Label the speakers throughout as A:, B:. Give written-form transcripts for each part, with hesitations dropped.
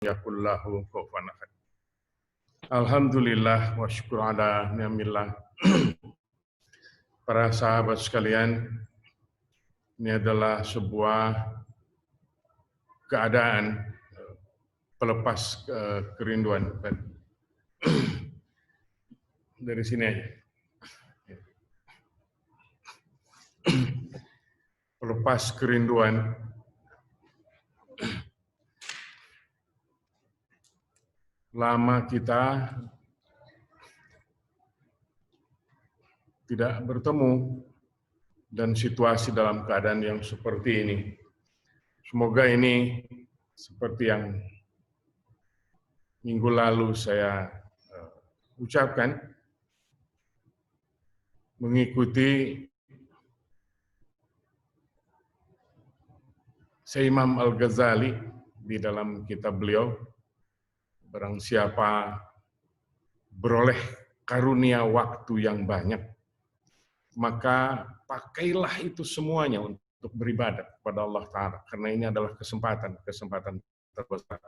A: yakul lahu kufuwan ahad. Alhamdulillah wa syukur ala ni'amillah. Para sahabat sekalian, ini adalah sebuah keadaan pelepas kerinduan. Dari sini aja. Pelepas kerinduan. Lama kita tidak bertemu dan situasi dalam keadaan yang seperti ini. Semoga ini seperti yang minggu lalu saya ucapkan, mengikuti Syekh Imam Al-Ghazali di dalam kitab beliau, barang siapa beroleh karunia waktu yang banyak, maka pakailah itu semuanya untuk beribadah kepada Allah Ta'ala. Karena ini adalah kesempatan terbesar.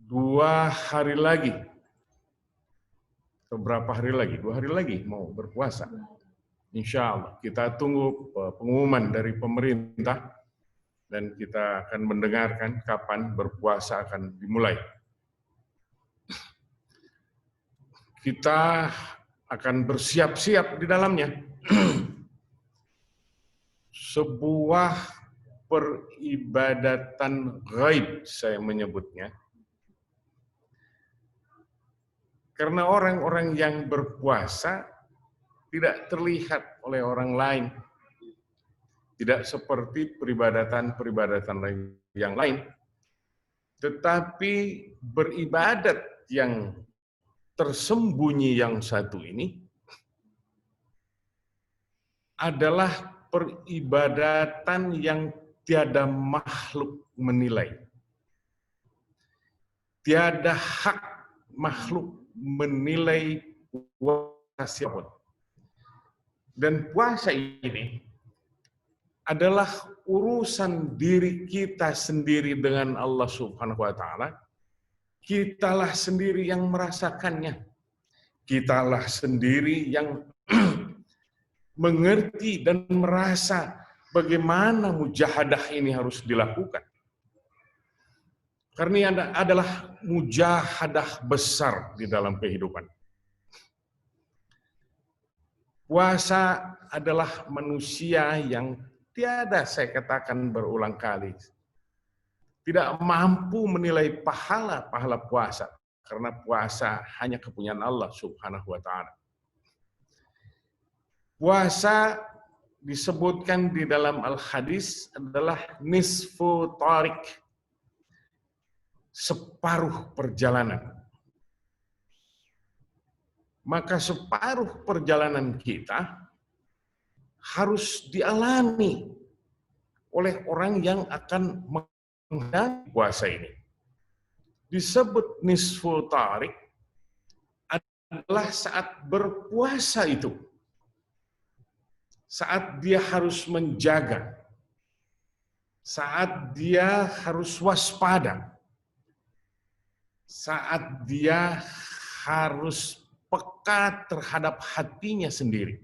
A: 2 hari lagi, atau berapa hari lagi? 2 hari lagi mau berpuasa. Insya Allah, kita tunggu pengumuman dari pemerintah dan kita akan mendengarkan kapan berpuasa akan dimulai. Kita akan bersiap-siap di dalamnya. Sebuah peribadatan ghaib, saya menyebutnya. Karena orang-orang yang berpuasa tidak terlihat oleh orang lain. Tidak seperti peribadatan yang lain. Tetapi beribadat yang tersembunyi yang satu ini adalah peribadatan yang tiada makhluk menilai. Tiada hak makhluk menilai puasa siapapun. Dan puasa ini adalah urusan diri kita sendiri dengan Allah Subhanahu wa Ta'ala. Kitalah sendiri yang merasakannya. Kitalah sendiri yang mengerti dan merasa bagaimana mujahadah ini harus dilakukan. Karena ini adalah mujahadah besar di dalam kehidupan. Puasa adalah manusia yang tiada, saya katakan berulang kali, tidak mampu menilai pahala puasa. Karena puasa hanya kepunyaan Allah Subhanahu wa Ta'ala. Puasa disebutkan di dalam Al-Hadis adalah nisfu tarik, separuh perjalanan. Maka separuh perjalanan kita harus dialami oleh orang yang akan menghadapi puasa ini. Disebut nisfu tarik adalah saat berpuasa itu. Saat dia harus menjaga. Saat dia harus waspada. Saat dia harus peka terhadap hatinya sendiri.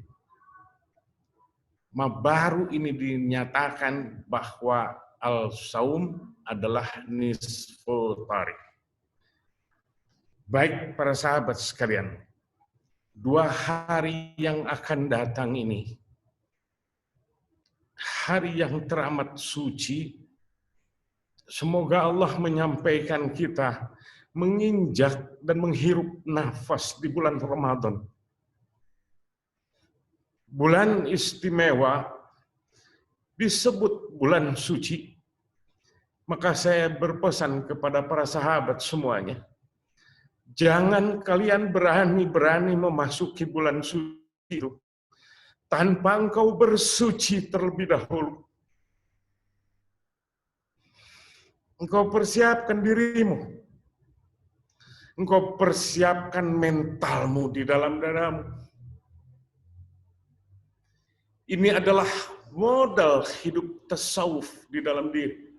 A: Baru ini dinyatakan bahwa al-saum adalah nisfu tarik. Baik para sahabat sekalian, 2 hari yang akan datang ini, hari yang teramat suci, semoga Allah menyampaikan kita menginjak dan menghirup nafas di bulan Ramadan. Bulan istimewa, disebut bulan suci. Maka saya berpesan kepada para sahabat semuanya, jangan kalian berani-berani memasuki bulan suci itu tanpa engkau bersuci terlebih dahulu. Engkau persiapkan dirimu. Engkau persiapkan mentalmu di dalam dadamu. Ini adalah modal hidup tasawuf di dalam diri.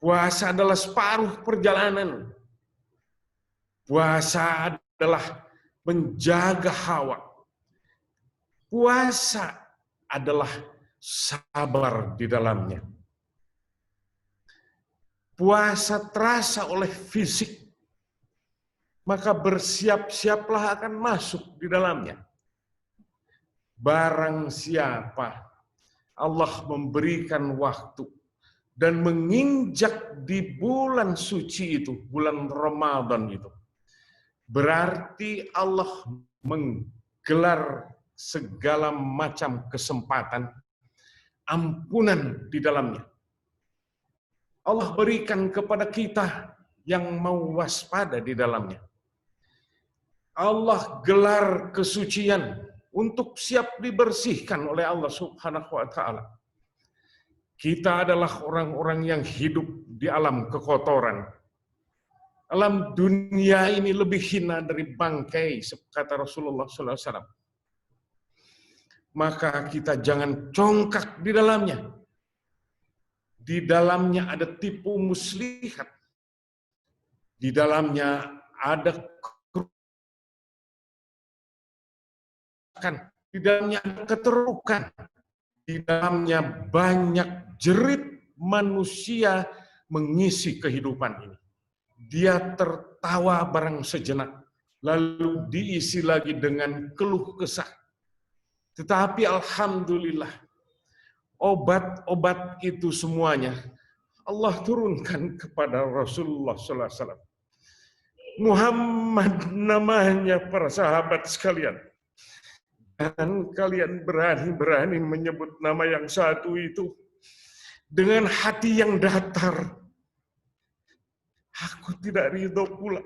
A: Puasa adalah separuh perjalanan. Puasa adalah menjaga hawa. Puasa adalah sabar di dalamnya. Puasa terasa oleh fisik, maka bersiap-siaplah akan masuk di dalamnya. Barang siapa Allah memberikan waktu dan menginjak di bulan suci itu, bulan Ramadan itu, berarti Allah menggelar segala macam kesempatan, ampunan di dalamnya. Allah berikan kepada kita yang mau waspada di dalamnya. Allah gelar kesucian untuk siap dibersihkan oleh Allah Subhanahu wa Ta'ala. Kita adalah orang-orang yang hidup di alam kekotoran. Alam dunia ini lebih hina dari bangkai, kata Rasulullah SAW. Maka kita jangan congkak di dalamnya. Di dalamnya ada tipu muslihat. Di dalamnya ada kerusakan. Di dalamnya ada keterukan. Di dalamnya banyak jerit manusia mengisi kehidupan ini. Dia tertawa barang sejenak, lalu diisi lagi dengan keluh kesah. Tetapi alhamdulillah, obat-obat itu semuanya Allah turunkan kepada Rasulullah SAW. Muhammad namanya para sahabat sekalian. Dan kalian berani-berani menyebut nama yang satu itu dengan hati yang datar. Aku tidak ridho pula.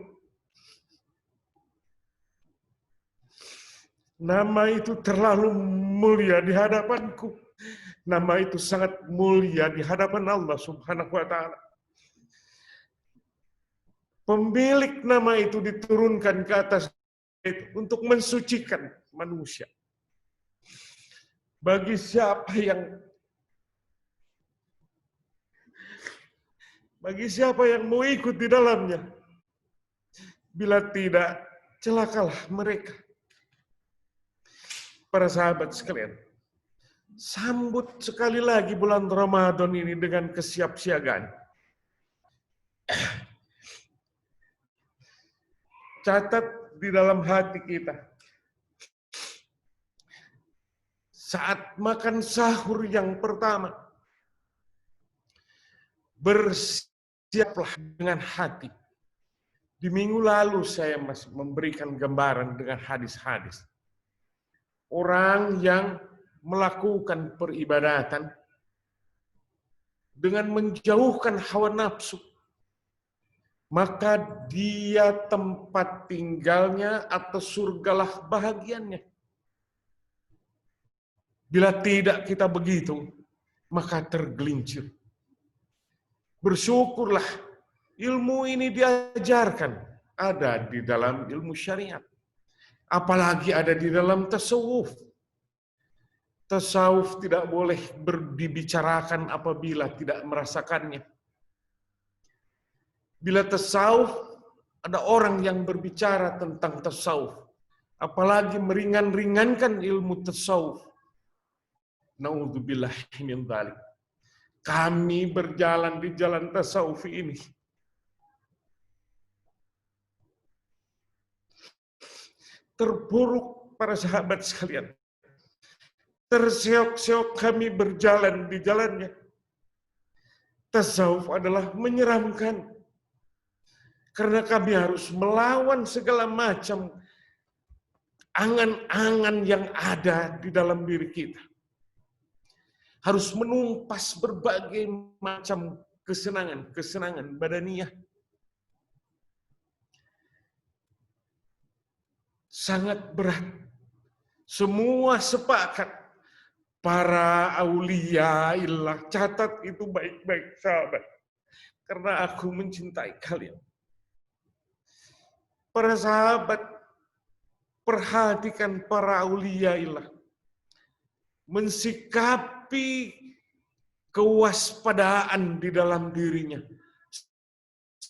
A: Nama itu terlalu mulia di hadapanku. Nama itu sangat mulia di hadapan Allah Subhanahu wa Ta'ala. Pemilik nama itu diturunkan ke atas itu untuk mensucikan manusia. Bagi siapa yang mau ikut di dalamnya, bila tidak, celakalah mereka. Para sahabat sekalian, sambut sekali lagi bulan Ramadan ini dengan kesiapsiagaan. Catat di dalam hati kita. Saat makan sahur yang pertama, bersiaplah dengan hati. Di minggu lalu saya masih memberikan gambaran dengan hadis-hadis. Orang yang melakukan peribadatan dengan menjauhkan hawa nafsu, maka dia tempat tinggalnya atau surgalah bahagiannya. Bila tidak kita begitu, maka tergelincir. Bersyukurlah ilmu ini diajarkan, ada di dalam ilmu syariat. Apalagi ada di dalam tasawuf. Tasawuf tidak boleh dibicarakan apabila tidak merasakannya. Bila tasawuf, ada orang yang berbicara tentang tasawuf, apalagi meringan-ringankan ilmu tasawuf. Na'udzubillahi min dzalik. Kami berjalan di jalan tasawuf ini. Terburuk para sahabat sekalian. Terseok-seok kami berjalan di jalannya. Tasawuf adalah menyeramkan. Karena kami harus melawan segala macam angan-angan yang ada di dalam diri kita. Harus menumpas berbagai macam kesenangan badaniyah. Sangat berat. Semua sepakat. Para aulia illah, catat itu baik-baik sahabat. Karena aku mencintai kalian. Para sahabat, perhatikan para aulia illah. Mensikapi kewaspadaan di dalam dirinya.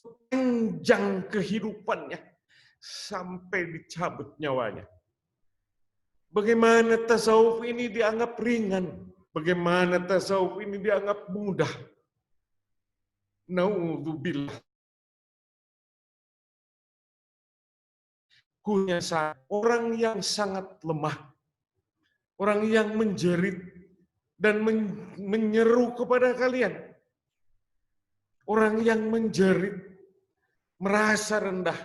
A: sepanjang kehidupannya sampai dicabut nyawanya. Bagaimana tasawuf ini dianggap ringan? Bagaimana tasawuf ini dianggap mudah? Naudzubillah. Punya orang yang sangat lemah, orang yang menjerit dan menyeru kepada kalian, orang yang menjerit, merasa rendah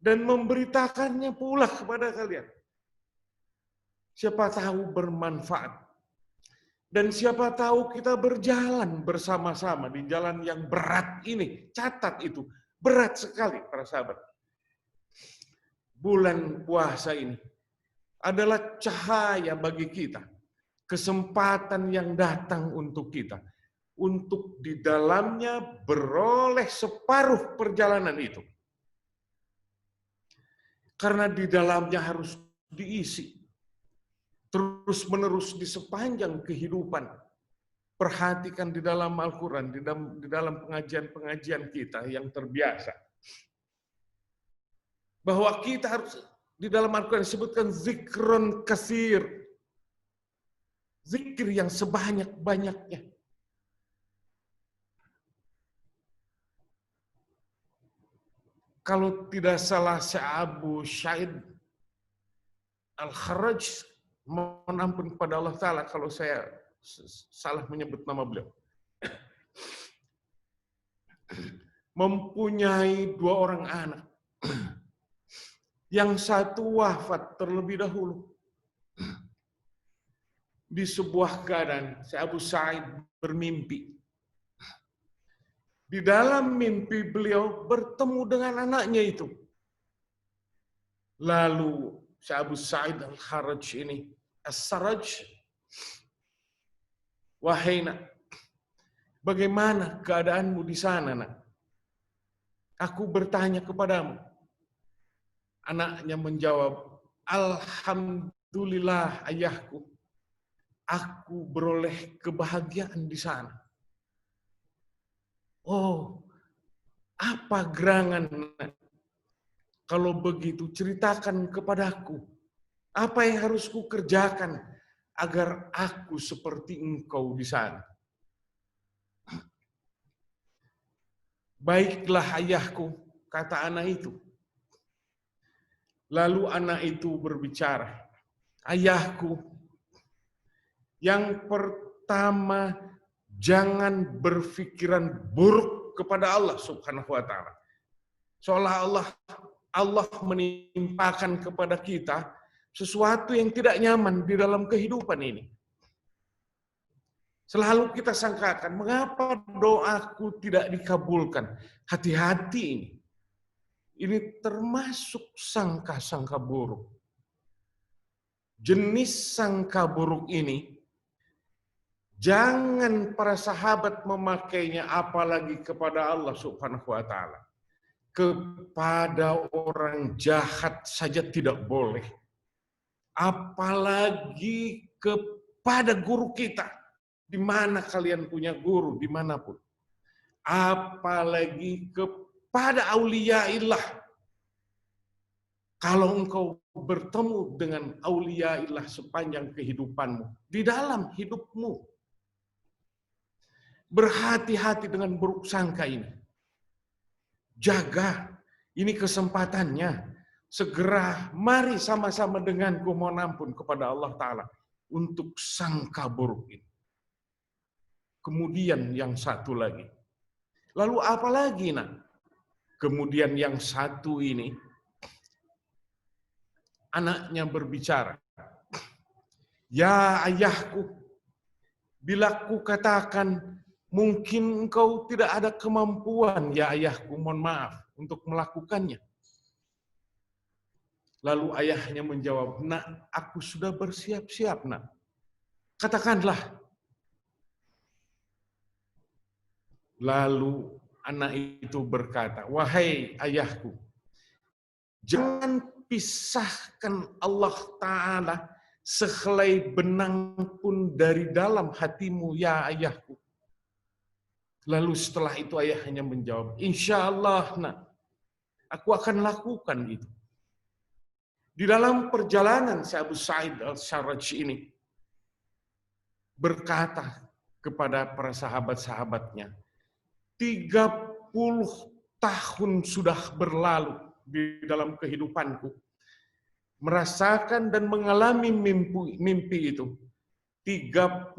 A: dan memberitakannya pula kepada kalian. Siapa tahu bermanfaat. Dan siapa tahu kita berjalan bersama-sama di jalan yang berat ini. Catat itu, berat sekali para sahabat. Bulan puasa ini adalah cahaya bagi kita. Kesempatan yang datang untuk kita. Untuk di dalamnya beroleh separuh perjalanan itu. Karena di dalamnya harus diisi. Terus-menerus di sepanjang kehidupan. Perhatikan di dalam Al-Quran, di dalam pengajian-pengajian kita yang terbiasa. Bahwa kita harus, di dalam Al-Quran disebutkan zikron katsir. Zikir yang sebanyak-banyaknya. Kalau tidak salah Abu Sa'id Al-Kharaj, mohon ampun kepada Allah Ta'ala kalau saya salah menyebut nama beliau. Mempunyai 2 orang anak. Yang satu wafat terlebih dahulu. Di sebuah keadaan, Abu Sa'id bermimpi. Di dalam mimpi beliau bertemu dengan anaknya itu. Lalu Abu Sa'id Al-Kharaj ini, As-Saraj, wahai nak, bagaimana keadaanmu di sana, nak? Aku bertanya kepadamu. Anaknya menjawab, alhamdulillah ayahku, aku beroleh kebahagiaan di sana. Oh, apa gerangan? Kalau begitu ceritakan kepadaku, apa yang harus kukerjakan agar aku seperti engkau di sana. Baiklah ayahku, kata anak itu. Lalu anak itu berbicara, ayahku, yang pertama jangan berpikiran buruk kepada Allah Subhanahu wa Ta'ala. Seolah-olah Allah menimpakan kepada kita sesuatu yang tidak nyaman di dalam kehidupan ini. Selalu kita sangkakan, mengapa doaku tidak dikabulkan? Hati-hati ini. Ini termasuk sangka-sangka buruk. Jenis sangka buruk ini, jangan para sahabat memakainya apalagi kepada Allah Subhanahu wa Ta'ala. Kepada orang jahat saja tidak boleh. Apalagi kepada guru kita. Di mana kalian punya guru, dimanapun. Apalagi kepada auliyaillah. Kalau engkau bertemu dengan auliyaillah sepanjang kehidupanmu. Di dalam hidupmu. Berhati-hati dengan buruk sangka ini. Jaga, ini kesempatannya. Segera mari sama-sama denganku mohon ampun kepada Allah Ta'ala untuk sangka buruk ini. Kemudian yang satu lagi. Lalu apa lagi nak? Kemudian yang satu ini, anaknya berbicara. Ya ayahku, bila ku katakan mungkin engkau tidak ada kemampuan, ya ayahku, mohon maaf untuk melakukannya. Lalu ayahnya menjawab, nak, aku sudah bersiap-siap, nak. Katakanlah. Lalu anak itu berkata, wahai ayahku, jangan pisahkan Allah Ta'ala sehelai benang pun dari dalam hatimu, ya ayahku. Lalu setelah itu ayahnya menjawab, insya Allah nak, aku akan lakukan itu. Di dalam perjalanan si Abu Sa'id Al-Syarraj ini berkata kepada para sahabat-sahabatnya, 30 tahun sudah berlalu di dalam kehidupanku, merasakan dan mengalami mimpi itu. 30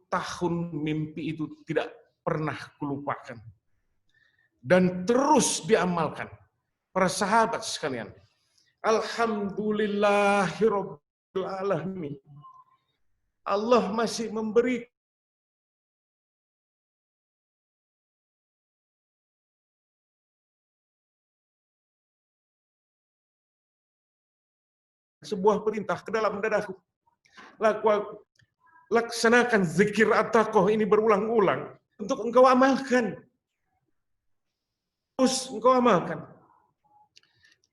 A: tahun mimpi itu tidak pernah kulupakan. Dan terus diamalkan. Para sahabat sekalian, alhamdulillahirabbil alamin. Allah masih memberi sebuah perintah ke dalam dadaku. Laksanakan zikir at-taqwa ini berulang-ulang untuk engkau amalkan. Terus engkau amalkan.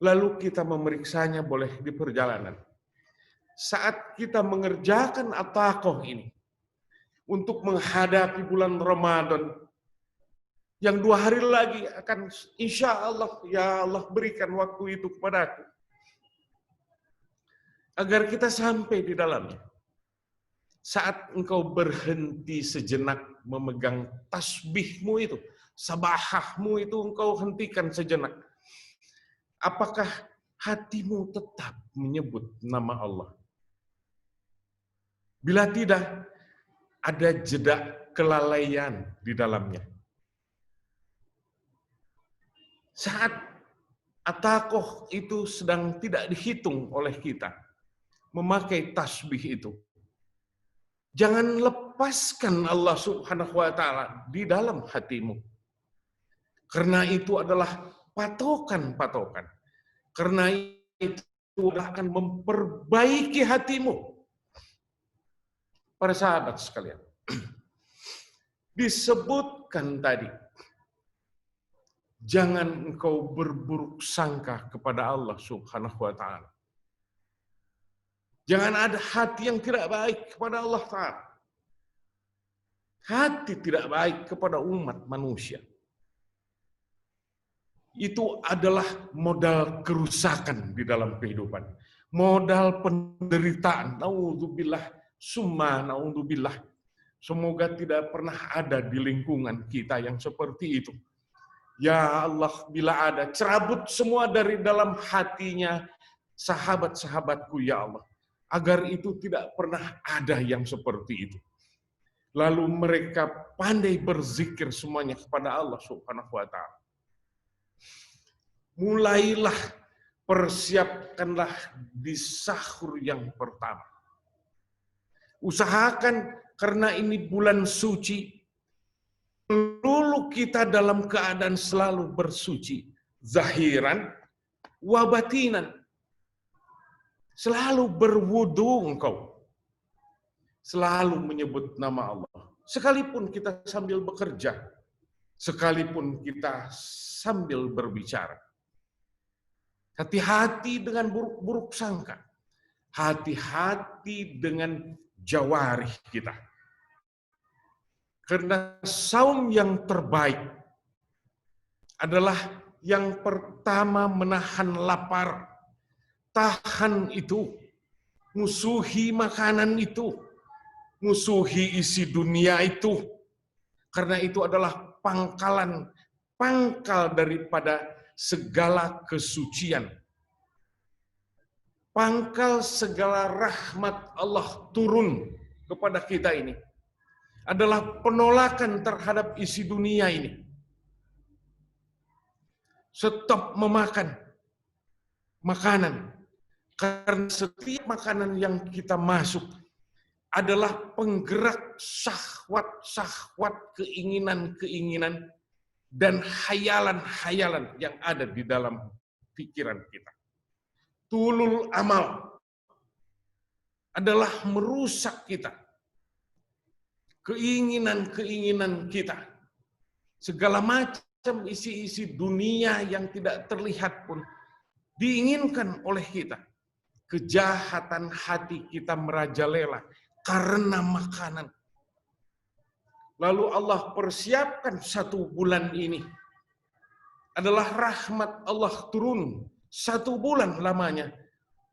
A: Lalu kita memeriksanya boleh di perjalanan. Saat kita mengerjakan at-taqwa ini untuk menghadapi bulan Ramadan yang 2 hari lagi akan insya Allah, ya Allah berikan waktu itu kepadaku agar kita sampai di dalamnya. Saat engkau berhenti sejenak memegang tasbihmu itu, sabahahmu itu engkau hentikan sejenak. Apakah hatimu tetap menyebut nama Allah? Bila tidak, ada jeda kelalaian di dalamnya. Saat at-taqwa itu sedang tidak dihitung oleh kita, memakai tasbih itu, jangan lepaskan Allah Subhanahu wa taala di dalam hatimu. Karena itu adalah patokan-patokan. Karena itu akan memperbaiki hatimu. Para sahabat sekalian, disebutkan tadi, jangan engkau berburuk sangka kepada Allah Subhanahu wa taala. Jangan ada hati yang tidak baik kepada Allah Ta'ala. Hati tidak baik kepada umat manusia. Itu adalah modal kerusakan di dalam kehidupan. Modal penderitaan. Naudzubillah, summa naudzubillah. Semoga tidak pernah ada di lingkungan kita yang seperti itu. Ya Allah, bila ada, cerabut semua dari dalam hatinya sahabat-sahabatku, ya Allah. Agar itu tidak pernah ada yang seperti itu. Lalu mereka pandai berzikir semuanya kepada Allah Subhanahu wa taala. Mulailah, persiapkanlah di sahur yang pertama. Usahakan, karena ini bulan suci, dulu kita dalam keadaan selalu bersuci, zahiran wa batinan. Selalu berwudu engkau. Selalu menyebut nama Allah. Sekalipun kita sambil bekerja. Sekalipun kita sambil berbicara. Hati-hati dengan buruk-buruk sangka. Hati-hati dengan jawarih kita. Karena saum yang terbaik adalah yang pertama menahan lapar. Tahan itu, musuhi makanan itu, musuhi isi dunia itu. Karena itu adalah pangkal daripada segala kesucian. Pangkal segala rahmat Allah turun kepada kita ini adalah penolakan terhadap isi dunia ini. Stop memakan makanan. Karena setiap makanan yang kita masuk adalah penggerak syahwat-syahwat, keinginan-keinginan, dan hayalan-hayalan yang ada di dalam pikiran kita. Tulul amal adalah merusak kita. Keinginan-keinginan kita. Segala macam isi-isi dunia yang tidak terlihat pun diinginkan oleh kita. Kejahatan hati kita merajalela karena makanan. Lalu Allah persiapkan 1 bulan ini. Adalah rahmat Allah turun 1 bulan lamanya.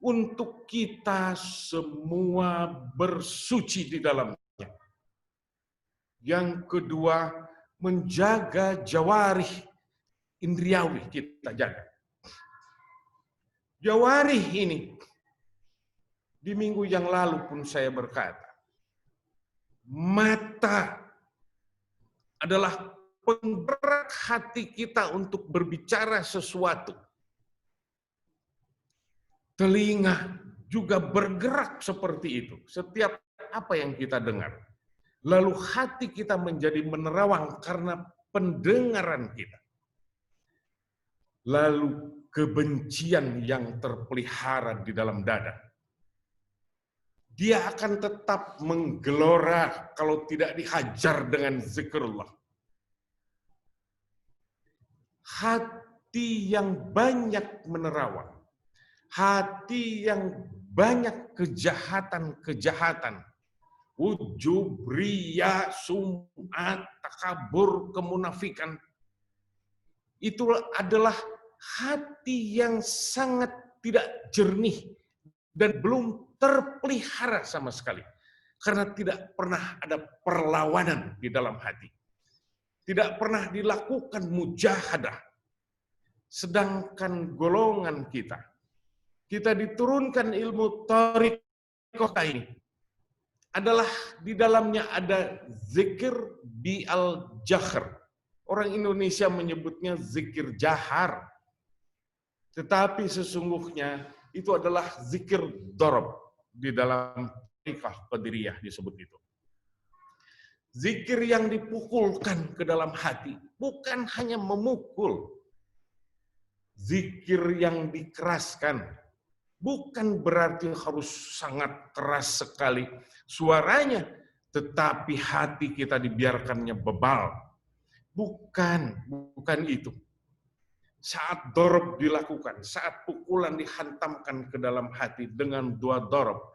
A: Untuk kita semua bersuci di dalamnya. Yang kedua, menjaga jawarih indriawi kita jaga. Jawarih ini, di minggu yang lalu pun saya berkata, mata adalah penggerak hati kita untuk berbicara sesuatu. Telinga juga bergerak seperti itu. Setiap apa yang kita dengar. Lalu hati kita menjadi menerawang karena pendengaran kita. Lalu kebencian yang terpelihara di dalam dada. Dia akan tetap menggelora kalau tidak dihajar dengan zikrullah. Hati yang banyak menerawang, hati yang banyak kejahatan-kejahatan, ujub, riya, sum'at, takabur, kemunafikan, itu adalah hati yang sangat tidak jernih dan belum terpelihara sama sekali. Karena tidak pernah ada perlawanan di dalam hati. Tidak pernah dilakukan mujahadah. Sedangkan golongan kita diturunkan ilmu thariqah ini, adalah di dalamnya ada zikir bi'al jahr. Orang Indonesia menyebutnya zikir jahar. Tetapi sesungguhnya itu adalah zikir dorob. Di dalam thariqah Qadiriyah disebut itu. Zikir yang dipukulkan ke dalam hati. Bukan hanya memukul. Zikir yang dikeraskan. Bukan berarti harus sangat keras sekali suaranya. Tetapi hati kita dibiarkannya bebal. Bukan itu. Saat dorob dilakukan, saat pukulan dihantamkan ke dalam hati dengan 2 dorob.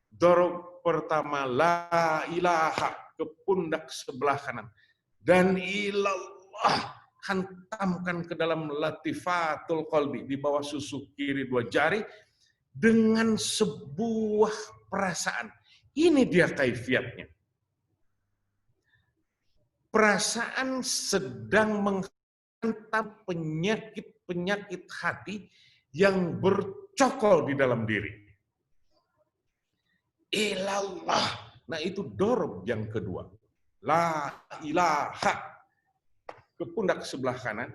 A: Dorob pertama, la ilaha, ke pundak sebelah kanan. Dan ilallah, hantamkan ke dalam latifatul qalbi, di bawah susu kiri 2 jari, dengan sebuah perasaan. Ini dia kaifiatnya. Perasaan sedang menghantam penyakit-penyakit hati yang bercokol di dalam diri. Ilallah. Nah itu dorob yang kedua. La ilaha. Ke pundak sebelah kanan.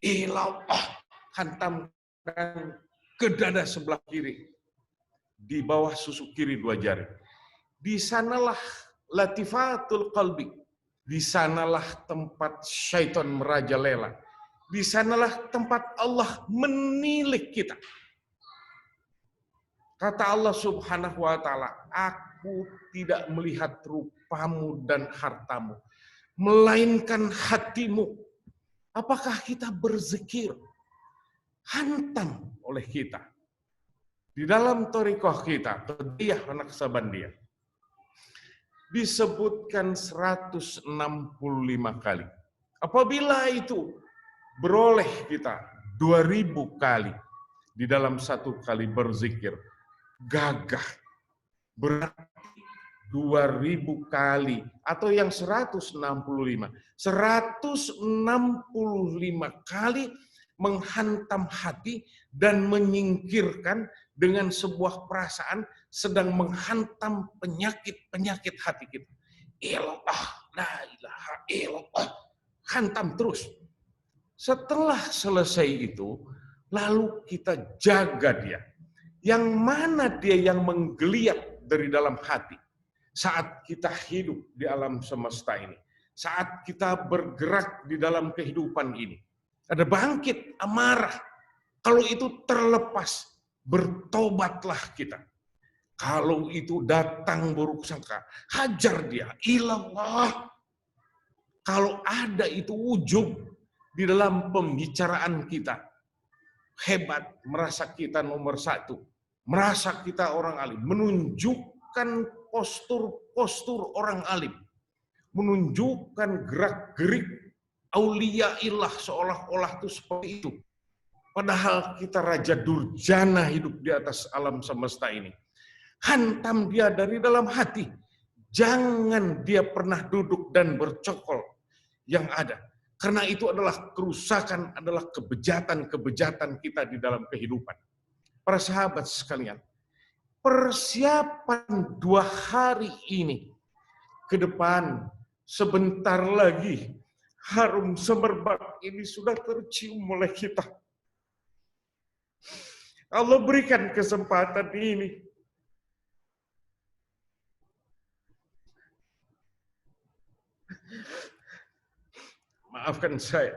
A: Ilallah. Hantamkan ke dada sebelah kiri. Di bawah susu kiri 2 jari. Di sanalah latifatul qalbi. Di sanalah tempat syaitan merajalela. Di sanalah tempat Allah menilik kita. Kata Allah Subhanahu wa taala, aku tidak melihat rupamu dan hartamu, melainkan hatimu. Apakah kita berzikir? Hantam oleh kita. Di dalam thariqah kita, Qadriyah Naqsabandiyah, disebutkan 165 kali. Apabila itu beroleh kita 2000 kali di dalam 1 kali berzikir, gagah berarti 2000 kali atau yang 165 kali menghantam hati dan menyingkirkan dengan sebuah perasaan sedang menghantam penyakit-penyakit hati kita. Ilallah, la ilaha illallah. Hantam terus. Setelah selesai itu, lalu kita jaga dia. Yang mana dia yang menggeliat dari dalam hati saat kita hidup di alam semesta ini. Saat kita bergerak di dalam kehidupan ini. Ada bangkit amarah. Kalau itu terlepas, bertobatlah kita. Kalau itu datang buruk sangka, hajar dia. Ilallah. Kalau ada itu ujub di dalam pembicaraan kita, hebat, merasa kita nomor 1, merasa kita orang alim, menunjukkan postur-postur orang alim, menunjukkan gerak-gerik aulia ilah seolah-olah itu seperti itu. Padahal kita raja durjana hidup di atas alam semesta ini. Hantam dia dari dalam hati. Jangan dia pernah duduk dan bercokol yang ada. Karena itu adalah kerusakan, adalah kebejatan-kebejatan kita di dalam kehidupan. Para sahabat sekalian, persiapan 2 hari ini ke depan, sebentar lagi harum semerbak ini sudah tercium oleh kita. Allah berikan kesempatan ini. Maafkan saya.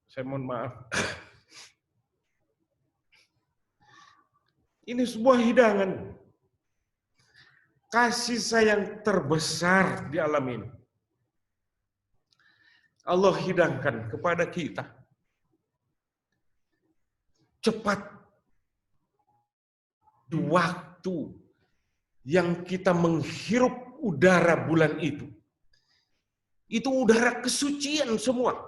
A: Saya mohon maaf. Ini sebuah hidangan. Kasih sayang terbesar di alam ini. Allah hidangkan kepada kita. Cepat di waktu yang kita menghirup udara bulan itu. Itu udara kesucian semua.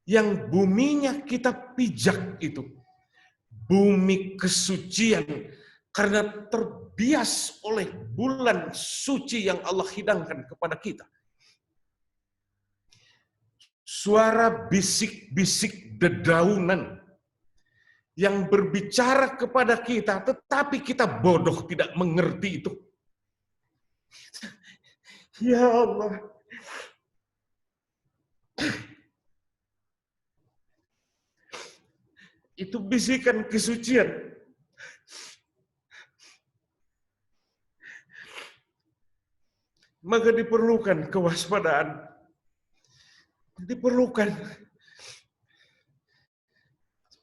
A: Yang buminya kita pijak itu. Bumi kesucian karena terbias oleh bulan suci yang Allah hidangkan kepada kita. Suara bisik-bisik dedaunan yang berbicara kepada kita, tetapi kita bodoh tidak mengerti itu. Ya Allah. Itu bisikan kesucian. Maka diperlukan kewaspadaan. Diperlukan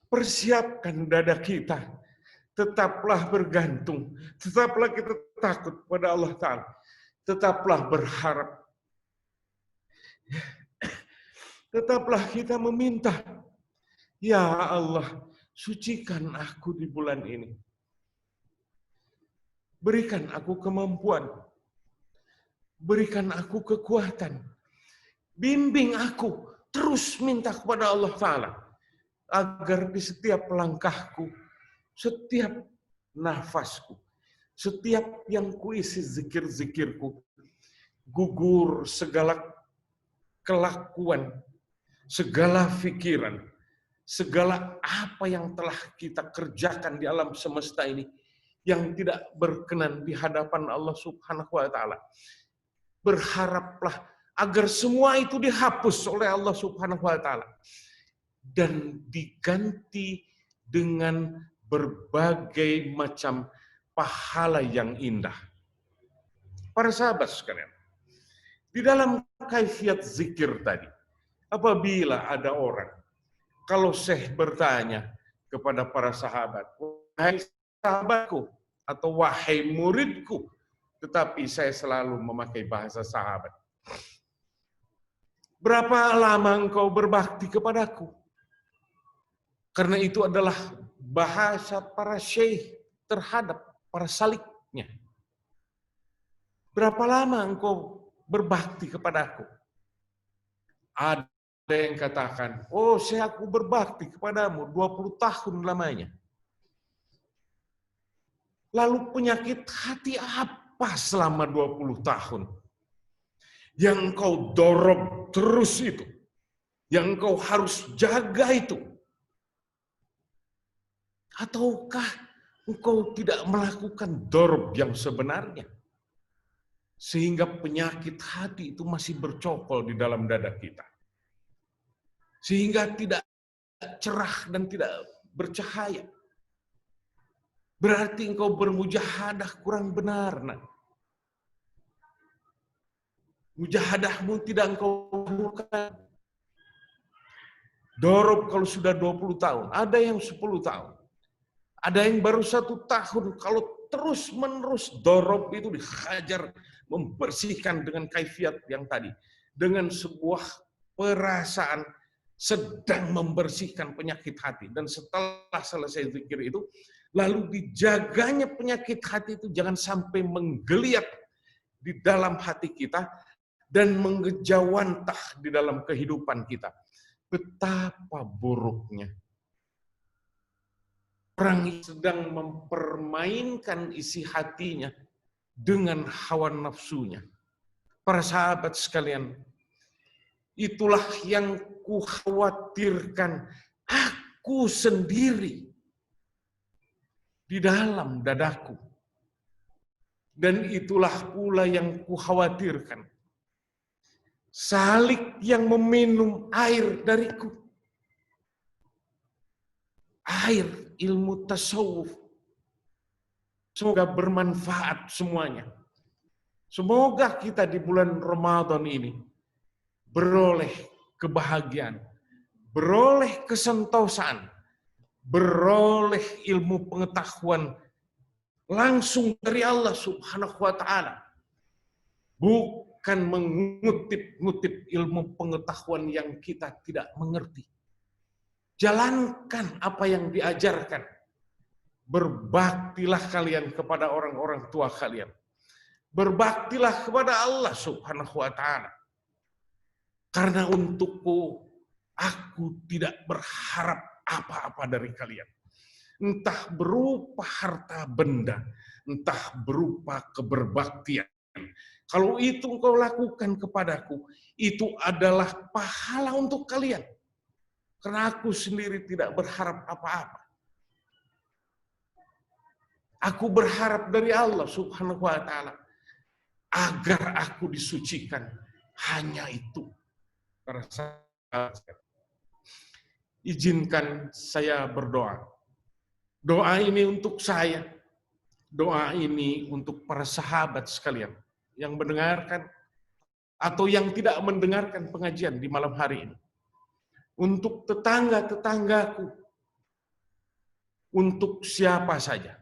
A: persiapkan dada kita. Tetaplah bergantung. Tetaplah kita takut pada Allah Ta'ala. Tetaplah berharap. Tetaplah kita meminta. Ya Allah, sucikan aku di bulan ini. Berikan aku kemampuan. Berikan aku kekuatan. Bimbing aku. Terus minta kepada Allah Ta'ala. Agar di setiap langkahku, setiap nafasku, setiap yang kuisi zikir-zikirku, gugur segala kelakuan, segala pikiran, segala apa yang telah kita kerjakan di alam semesta ini yang tidak berkenan di hadapan Allah Subhanahu wa Ta'ala. Berharaplah agar semua itu dihapus oleh Allah Subhanahu wa Ta'ala dan diganti dengan berbagai macam pahala yang indah. Para sahabat sekalian, di dalam kaifiat zikir tadi, apabila ada orang, kalau Syekh bertanya kepada para sahabat, wahai sahabatku atau wahai muridku, tetapi saya selalu memakai bahasa sahabat. Berapa lama engkau berbakti kepadaku? Karena itu adalah bahasa para syekh terhadap para saliknya. Berapa lama engkau berbakti kepadaku? Ada yang katakan, oh saya aku berbakti kepadamu 20 tahun lamanya. Lalu penyakit hati apa selama 20 tahun? Yang engkau dorong terus itu. Yang engkau harus jaga itu. Ataukah engkau tidak melakukan dorob yang sebenarnya? Sehingga penyakit hati itu masih bercokol di dalam dada kita. Sehingga tidak cerah dan tidak bercahaya. Berarti engkau bermujahadah kurang benar. Nah. Mujahadahmu tidak engkau lakukan. Dorob kalau sudah 20 tahun. Ada yang 10 tahun. Ada yang baru 1 tahun, kalau terus-menerus dorob itu dihajar, membersihkan dengan kaifiat yang tadi. Dengan sebuah perasaan sedang membersihkan penyakit hati. Dan setelah selesai zikir itu, Lalu dijaganya penyakit hati itu jangan sampai menggeliat di dalam hati kita dan mengejawantah di dalam kehidupan kita. Betapa buruknya orang yang sedang mempermainkan isi hatinya dengan hawa nafsunya. Para sahabat sekalian, itulah yang kukhawatirkan aku sendiri di dalam dadaku. Dan itulah pula yang kukhawatirkan Salik yang meminum air dariku. Air ilmu tasawuf. Semoga bermanfaat semuanya. Semoga kita di bulan Ramadan ini beroleh kebahagiaan, beroleh kesentosaan, beroleh ilmu pengetahuan langsung dari Allah Subhanahu wa Ta'ala. Bukan mengutip-ngutip ilmu pengetahuan yang kita tidak mengerti. Jalankan apa yang diajarkan. Berbaktilah kalian kepada orang-orang tua kalian. Berbaktilah kepada Allah Subhanahu wa Ta'ala. Karena untukku, aku tidak berharap apa-apa dari kalian. Entah berupa harta benda, entah berupa keberbaktian. Kalau itu engkau lakukan kepadaku, itu adalah pahala untuk kalian. Karena aku sendiri tidak berharap apa-apa. Aku berharap dari Allah Subhanahu wa Ta'ala agar aku disucikan. Hanya itu. Para sahabat, izinkan saya berdoa. Doa ini untuk saya. Doa ini untuk para sahabat sekalian yang mendengarkan atau yang tidak mendengarkan pengajian di malam hari ini. Untuk tetangga-tetanggaku. Untuk siapa saja.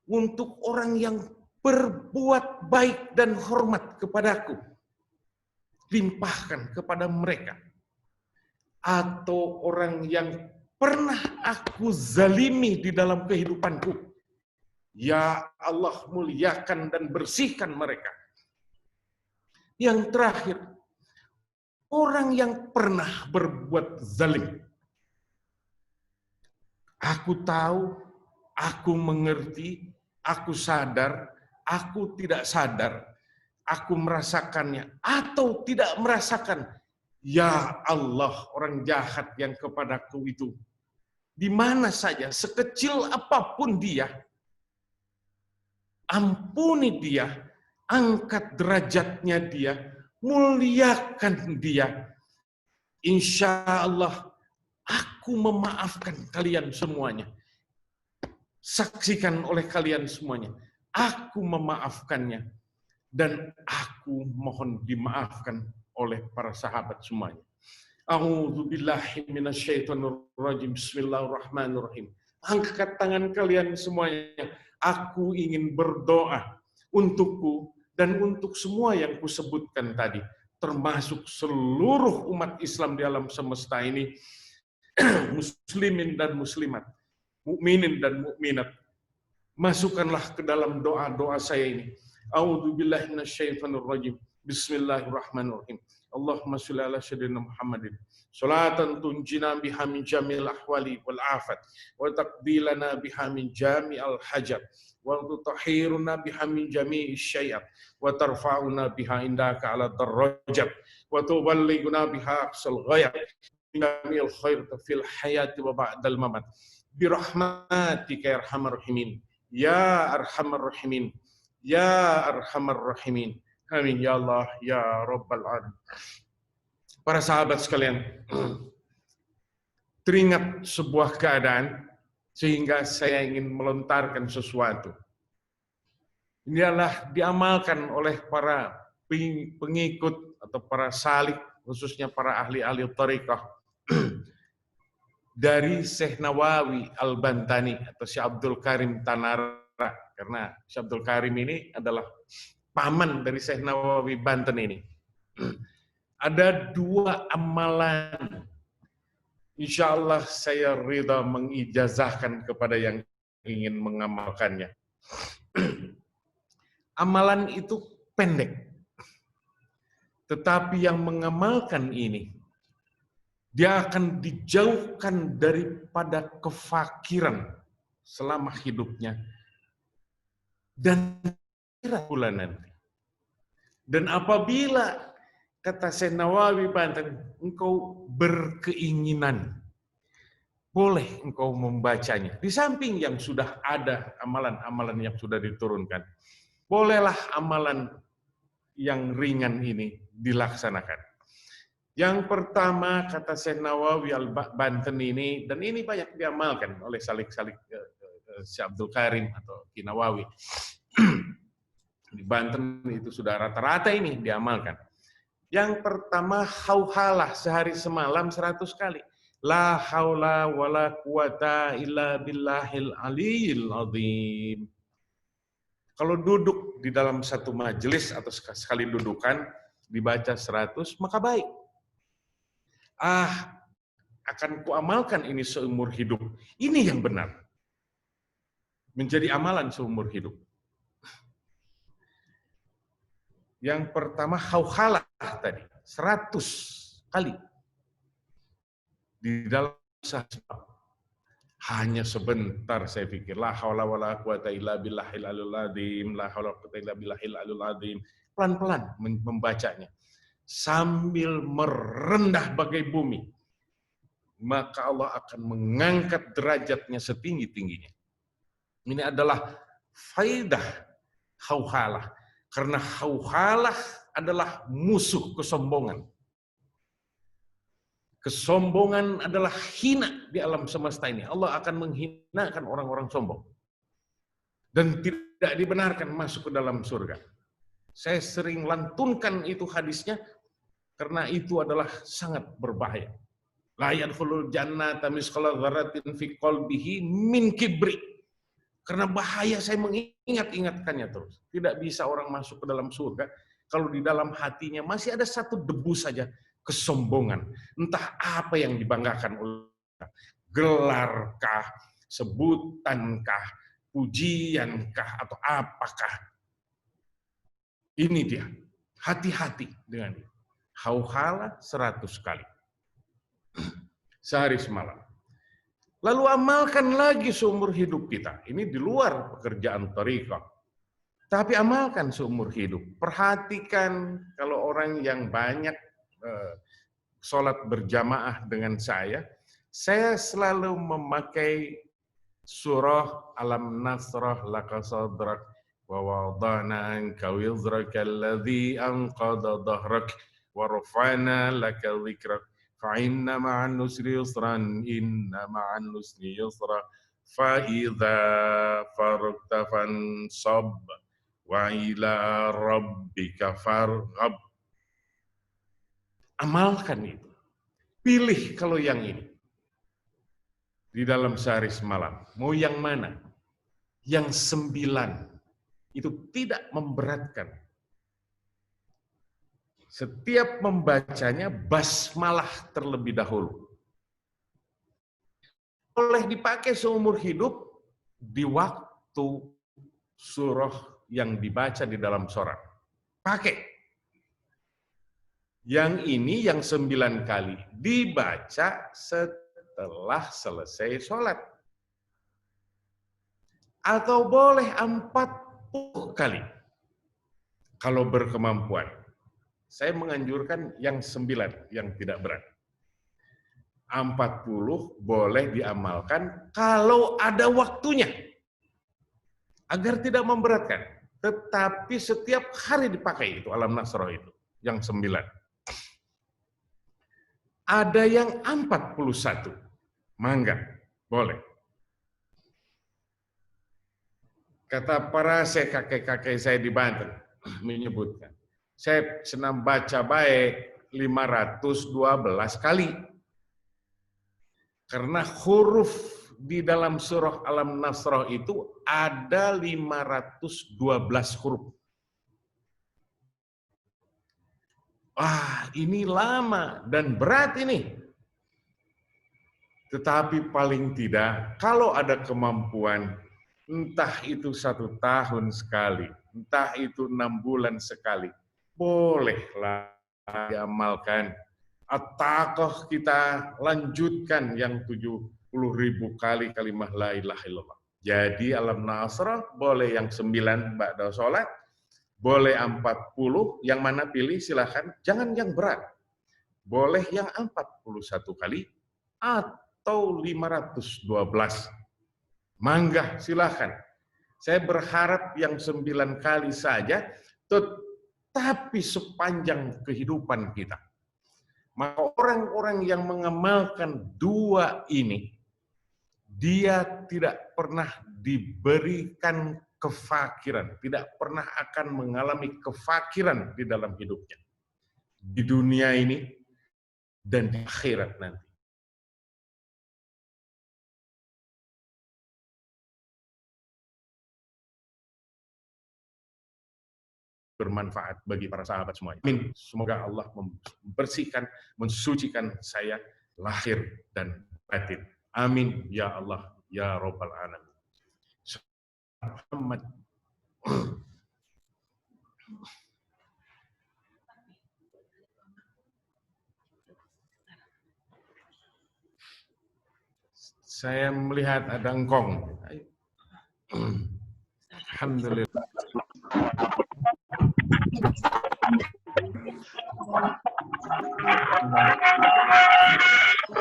A: Untuk orang yang berbuat baik dan hormat kepadaku. Limpahkan kepada mereka. Atau orang yang pernah aku zalimi di dalam kehidupanku. Ya Allah, muliakan dan bersihkan mereka. Yang terakhir, orang yang pernah berbuat zalim. Aku tahu, aku mengerti, aku sadar, aku tidak sadar, aku merasakannya atau tidak merasakan. Ya Allah, orang jahat yang kepadaku itu, di mana saja, sekecil apapun dia, ampuni dia, angkat derajatnya dia, muliakan dia. Insya Allah, aku memaafkan kalian semuanya. Saksikan oleh kalian semuanya. Aku memaafkannya. Dan aku mohon dimaafkan oleh para sahabat semuanya. A'udzubillahi minasyaitonirrajim. Bismillahirrahmanirrahim. Angkat tangan kalian semuanya. Aku ingin berdoa untukku dan untuk semua yang kusebutkan tadi, termasuk seluruh umat Islam di alam semesta ini, muslimin dan muslimat, mukminin dan mukminat. Masukkanlah ke dalam doa-doa saya ini. A'udzubillahi minasyaitonirrajim. Bismillahirrahmanirrahim. Allahumma sholli ala sayyidina Muhammadin salatan tunjina biha min jamil ahwali wal afat wa taqbilana biha min jami'al hajat wa tutahhiruna biha min jami'is syai'at wa tarfa'una biha indaka ala darajat wa tuballighuna biha aqsal ghayat min jami'il khair fil hayati wa ba'dal mamat bi rahmatika ya arhamar rahimin ya arhamar rahimin ya arhamar rahimin. Amin ya Allah ya Rabbal Alamin. Para sahabat sekalian, teringat sebuah keadaan sehingga saya ingin melontarkan sesuatu. Ini adalah diamalkan oleh para pengikut atau para salik, khususnya para ahli-ahli thariqah dari Syekh Nawawi Al-Bantani atau Syekh Abdul Karim Tanara, karena Syekh Abdul Karim ini adalah paman dari Syekh Nawawi Banten ini. Ada dua amalan. Insya Allah saya ridha mengijazahkan kepada yang ingin mengamalkannya. Amalan itu pendek. Tetapi yang mengamalkan ini, dia akan dijauhkan daripada kefakiran selama hidupnya dan pula nanti. Dan apabila, kata Syekh Nawawi Banten, engkau berkeinginan, boleh engkau membacanya. Di samping yang sudah ada amalan-amalan yang sudah diturunkan, bolehlah amalan yang ringan ini dilaksanakan. Yang pertama, kata Syekh Nawawi Al-Banten ini, dan ini banyak diamalkan oleh Syekh Abdul Karim atau Ki Nawawi. Di Banten itu sudah rata-rata ini diamalkan. Yang pertama, hauhalah sehari semalam 100 kali. La haula wala quwata illa billahil aliyil azim. Kalau duduk di dalam satu majelis atau sekali dudukan dibaca 100, maka baik. Akan kuamalkan ini seumur hidup. Ini yang benar. Menjadi amalan seumur hidup. Yang pertama, hauhalah tadi, 100 kali. Di dalam sahab. Hanya sebentar saya pikir. La haula wala quwata illa billahil aliyil azim. La haula wala quwata illa billahil aliyil azim. Pelan-pelan membacanya. Sambil merendah bagai bumi, maka Allah akan mengangkat derajatnya setinggi-tingginya. Ini adalah faidah hauhalah. Karena hauhalah adalah musuh kesombongan. Kesombongan adalah hina di alam semesta ini. Allah akan menghinakan orang-orang sombong. Dan tidak dibenarkan masuk ke dalam surga. Saya sering lantunkan itu hadisnya, karena itu adalah sangat berbahaya. La yadkhulul jannata misqala dzarratin fi qalbihi min kibri. Karena bahaya, saya mengingat-ingatkannya terus. Tidak bisa orang masuk ke dalam surga kalau di dalam hatinya masih ada satu debu saja kesombongan. Entah apa yang dibanggakan oleh gelarkah, sebutankah, pujiankah, atau apakah. Ini dia. Hati-hati dengan itu. Hauhalah 100 kali. Sehari semalam. Lalu amalkan lagi seumur hidup kita. Ini di luar pekerjaan thariqah. Tapi amalkan seumur hidup. Perhatikan kalau orang yang banyak sholat berjamaah dengan saya selalu memakai surah Alam Nasrah Laka Sadrak wa wadana anka wizraka alladhi anqadha dhahrak wa rafa'na laka dhikrak fa inna ma'an nusri yusran inna ma'an nusri yusra fa idza faragta fansab wa ila rabbika farghab. Amalkan itu. Pilih kalau yang ini. Di dalam sehari semalam. Mau yang mana? Yang 9. Itu tidak memberatkan. Setiap membacanya basmalah terlebih dahulu. Boleh dipakai seumur hidup di waktu surah yang dibaca di dalam sholat. Pakai. Yang ini yang 9 kali dibaca setelah selesai sholat. Atau boleh 40 kali. Kalau berkemampuan. Saya menganjurkan yang 9, yang tidak berat. 40 boleh diamalkan kalau ada waktunya. Agar tidak memberatkan. Tetapi setiap hari dipakai itu, Alam Nasrah itu. Yang 9. Ada yang 41. Mangga, boleh. Kata para kakek-kakek saya di Banten, menyebutkan, saya senang baca baik 512 kali. Karena huruf di dalam surah Alam Nasrah itu ada 512 huruf. Ini lama dan berat ini. Tetapi paling tidak, kalau ada kemampuan, Entah itu 1 tahun sekali, entah itu 6 bulan sekali, bolehlah diamalkan. Ataukah kita lanjutkan yang 70.000 kali kalimat la ilaha illallah. Jadi alam nasrah boleh yang 9 ba'da sholat, boleh 40, yang mana pilih silahkan, jangan yang berat. Boleh yang 41 kali atau 512. Mangga, silahkan. Saya berharap yang 9 kali saja, tetapi sepanjang kehidupan kita. Maka orang-orang yang mengamalkan 2 ini, dia tidak pernah diberikan kefakiran, tidak pernah akan mengalami kefakiran di dalam hidupnya. Di dunia ini dan di akhirat nanti. Bermanfaat bagi para sahabat semuanya. Amin. Semoga Allah membersihkan, mensucikan saya lahir dan batin. Amin ya Allah ya Rabbal alamin. Muhammad. Saya melihat ada engkong. Alhamdulillah.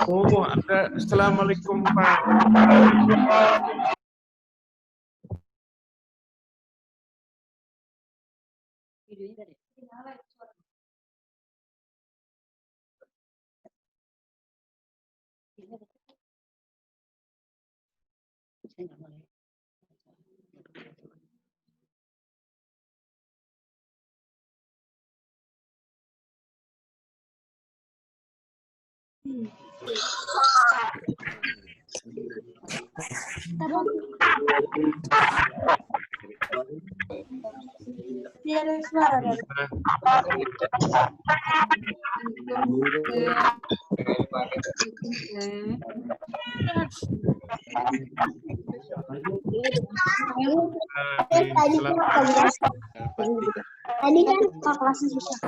A: Oh, ada. Assalamualaikum, Pak.
B: Tadi kan kelasnya susah.